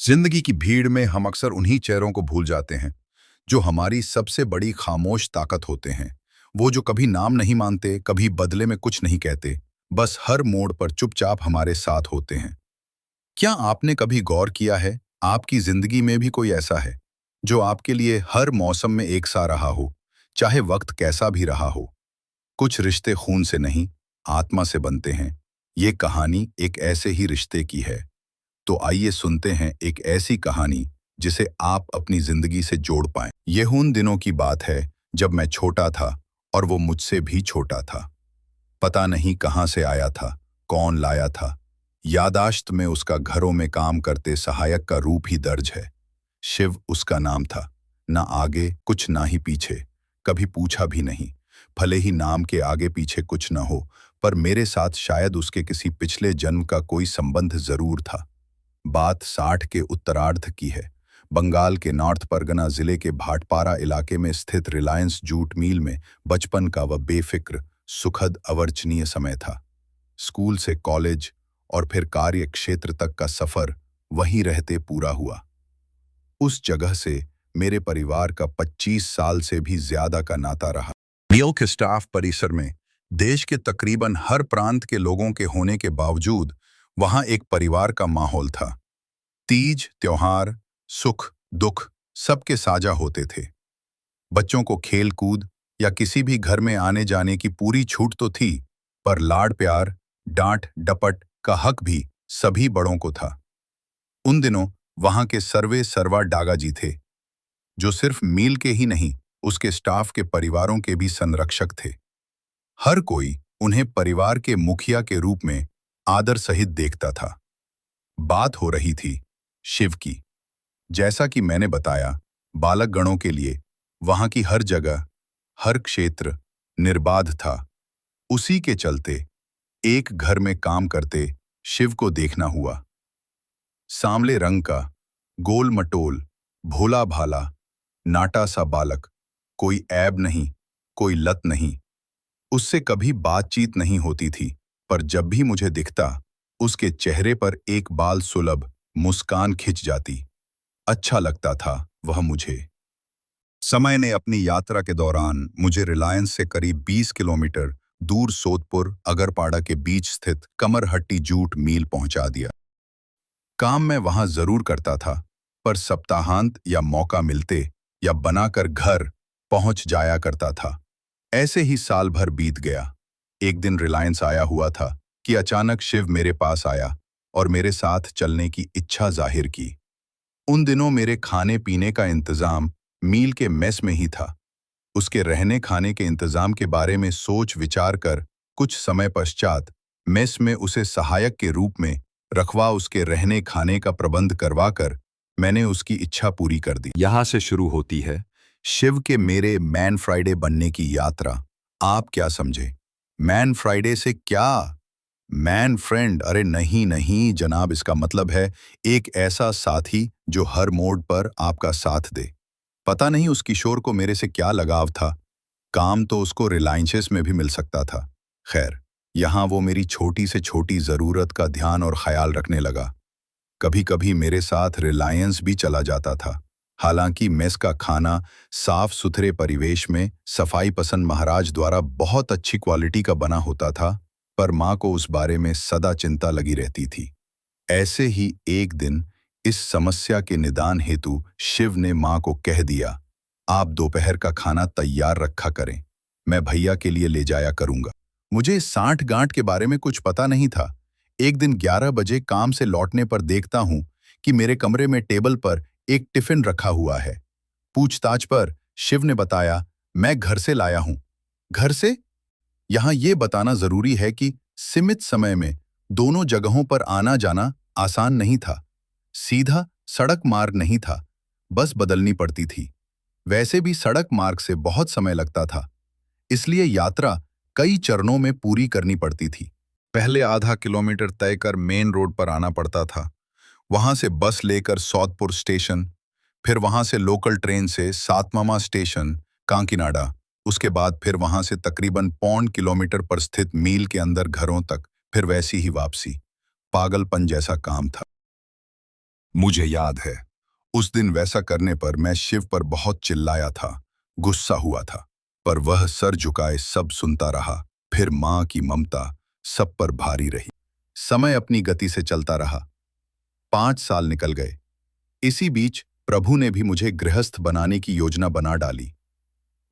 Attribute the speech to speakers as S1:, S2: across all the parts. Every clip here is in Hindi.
S1: जिंदगी की भीड़ में हम अक्सर उन्हीं चेहरों को भूल जाते हैं जो हमारी सबसे बड़ी खामोश ताकत होते हैं। वो जो कभी नाम नहीं मानते, कभी बदले में कुछ नहीं कहते, बस हर मोड़ पर चुपचाप हमारे साथ होते हैं। क्या आपने कभी गौर किया है, आपकी जिंदगी में भी कोई ऐसा है जो आपके लिए हर मौसम में एक सा रहा हो, चाहे वक्त कैसा भी रहा हो? कुछ रिश्ते खून से नहीं, आत्मा से बनते हैं। ये कहानी एक ऐसे ही रिश्ते की है। तो आइए सुनते हैं एक ऐसी कहानी जिसे आप अपनी जिंदगी से जोड़ पाएं। यह उन दिनों की बात है जब मैं छोटा था और वो मुझसे भी छोटा था। पता नहीं कहां से आया था, कौन लाया था। यादाश्त में उसका घरों में काम करते सहायक का रूप ही दर्ज है। शिव उसका नाम था। ना आगे कुछ ना ही पीछे, कभी पूछा भी नहीं। भले ही नाम के आगे पीछे कुछ न हो, पर मेरे साथ शायद उसके किसी पिछले जन्म का कोई संबंध जरूर था। बात 60 के उत्तरार्ध की है। बंगाल के नॉर्थ परगना जिले के भाटपारा इलाके में स्थित रिलायंस जूट मिल में बचपन का वह बेफिक्र, सुखद, अवर्चनीय समय था। स्कूल से कॉलेज और फिर कार्य क्षेत्र तक का सफर वहीं रहते पूरा हुआ। उस जगह से मेरे परिवार का 25 साल से भी ज्यादा का नाता रहा। मिल के स्टाफ परिसर में देश के तकरीबन हर प्रांत के लोगों के होने के बावजूद वहां एक परिवार का माहौल था। तीज, त्योहार, सुख, दुख सबके साझा होते थे। बच्चों को खेल कूद या किसी भी घर में आने जाने की पूरी छूट तो थी, पर लाड प्यार, डांट डपट का हक भी सभी बड़ों को था। उन दिनों वहां के सर्वे सर्वा डागा जी थे, जो सिर्फ मील के ही नहीं, उसके स्टाफ के परिवारों के भी संरक्षक थे। हर कोई उन्हें परिवार के मुखिया के रूप में आदर सहित देखता था। बात हो रही थी शिव की। जैसा कि मैंने बताया, बालक गणों के लिए वहां की हर जगह, हर क्षेत्र निर्बाध था। उसी के चलते एक घर में काम करते शिव को देखना हुआ। सांवले रंग का, गोल मटोल, भोला भाला, नाटा सा बालक, कोई ऐब नहीं, कोई लत नहीं। उससे कभी बातचीत नहीं होती थी, पर जब भी मुझे दिखता, उसके चेहरे पर एक बाल सुलभ मुस्कान खिंच जाती। अच्छा लगता था वह मुझे। समय ने अपनी यात्रा के दौरान मुझे रिलायंस से करीब 20 किलोमीटर दूर सोदपुर अगरपाड़ा के बीच स्थित कमरहट्टी जूट मिल पहुंचा दिया। काम मैं वहां जरूर करता था, पर सप्ताहांत या मौका मिलते या बनाकर घर पहुंच जाया करता था। ऐसे ही साल भर बीत गया। एक दिन रिलायंस आया हुआ था कि अचानक शिव मेरे पास आया और मेरे साथ चलने की इच्छा जाहिर की। उन दिनों मेरे खाने पीने का इंतजाम मील के मेस में ही था। उसके रहने खाने के इंतजाम के बारे में सोच विचार कर कुछ समय पश्चात मेस में उसे सहायक के रूप में रखवा उसके रहने खाने का प्रबंध करवाकर मैंने उसकी इच्छा पूरी कर दी। यहां से शुरू होती है शिव के मेरे मैन फ्राइडे बनने की यात्रा। आप क्या समझे? मैन फ्राइडे से क्या मैन फ्रेंड? अरे नहीं नहीं जनाब, इसका मतलब है एक ऐसा साथी जो हर मोड़ पर आपका साथ दे। पता नहीं उस किशोर को मेरे से क्या लगाव था। काम तो उसको रिलायंसेस में भी मिल सकता था। खैर, यहाँ वो मेरी छोटी से छोटी जरूरत का ध्यान और ख्याल रखने लगा। कभी कभी मेरे साथ रिलायंस भी चला जाता था। हालांकि मेस का खाना साफ सुथरे परिवेश में सफाई पसंद महाराज द्वारा बहुत अच्छी क्वालिटी का बना होता था, पर माँ को उस बारे में सदा चिंता लगी रहती थी। ऐसे ही एक दिन इस समस्या के निदान हेतु शिव ने माँ को कह दिया, आप दोपहर का खाना तैयार रखा करें, मैं भैया के लिए ले जाया करूंगा। मुझे साठ गांठ के बारे में कुछ पता नहीं था। एक दिन 11 बजे काम से लौटने पर देखता हूं कि मेरे कमरे में टेबल पर एक टिफिन रखा हुआ है। पूछताछ पर शिव ने बताया, मैं घर से लाया हूं। घर से? यहां यह बताना जरूरी है कि सीमित समय में दोनों जगहों पर आना जाना आसान नहीं था। सीधा सड़क मार्ग नहीं था, बस बदलनी पड़ती थी। वैसे भी सड़क मार्ग से बहुत समय लगता था, इसलिए यात्रा कई चरणों में पूरी करनी पड़ती थी। पहले आधा किलोमीटर तय कर मेन रोड पर आना पड़ता था। वहां से बस लेकर सौदपुर स्टेशन, फिर वहां से लोकल ट्रेन से सातमामा स्टेशन कांकीनाडा। उसके बाद फिर वहां से तकरीबन 1.25 किलोमीटर पर स्थित मील के अंदर घरों तक, फिर वैसी ही वापसी। पागलपन जैसा काम था। मुझे याद है, उस दिन वैसा करने पर मैं शिव पर बहुत चिल्लाया था, गुस्सा हुआ था। पर वह सर झुकाए सब सुनता रहा। फिर माँ की ममता सब पर भारी रही। समय अपनी गति से चलता रहा। 5 साल निकल गए। इसी बीच प्रभु ने भी मुझे गृहस्थ बनाने की योजना बना डाली।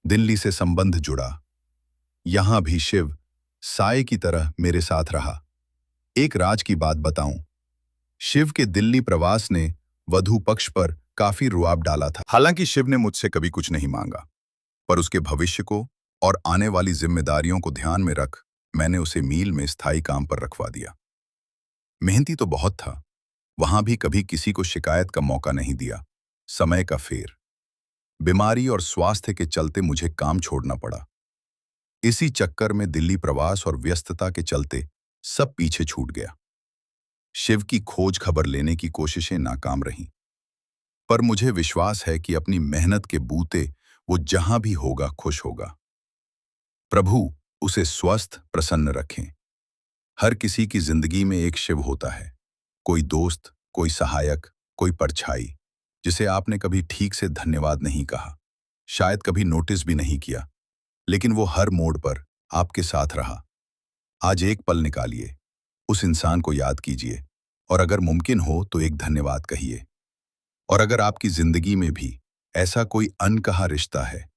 S1: दिल्ली से संबंध जुड़ा। यहां भी शिव साए की तरह मेरे साथ रहा। एक राज की बात बताऊं, शिव के दिल्ली प्रवास ने वधू पक्ष पर काफी रुआब डाला था। हालांकि शिव ने मुझसे कभी कुछ नहीं मांगा, पर उसके भविष्य को और आने वाली जिम्मेदारियों को ध्यान में रख मैंने उसे मील में स्थायी काम पर रखवा दिया। मेहनती तो बहुत था, वहां भी कभी किसी को शिकायत का मौका नहीं दिया। समय का फेर, बीमारी और स्वास्थ्य के चलते मुझे काम छोड़ना पड़ा। इसी चक्कर में दिल्ली प्रवास और व्यस्तता के चलते सब पीछे छूट गया। शिव की खोज खबर लेने की कोशिशें नाकाम रहीं। पर मुझे विश्वास है कि अपनी मेहनत के बूते वो जहां भी होगा खुश होगा। प्रभु उसे स्वस्थ प्रसन्न रखें। हर किसी की जिंदगी में एक शिव होता है, कोई दोस्त, कोई सहायक, कोई परछाई, जिसे आपने कभी ठीक से धन्यवाद नहीं कहा, शायद कभी नोटिस भी नहीं किया, लेकिन वो हर मोड़ पर आपके साथ रहा। आज एक पल निकालिए, उस इंसान को याद कीजिए और अगर मुमकिन हो तो एक धन्यवाद कहिए। और अगर आपकी जिंदगी में भी ऐसा कोई अनकहा रिश्ता है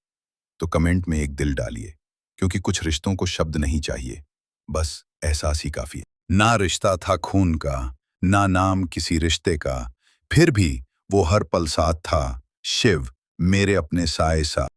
S1: तो कमेंट में एक दिल डालिए, क्योंकि कुछ रिश्तों को शब्द नहीं चाहिए, बस एहसास ही काफी है। ना रिश्ता था खून का, ना नाम किसी रिश्ते का, फिर भी वो हर पल साथ था। शिव मेरे अपने साए सा।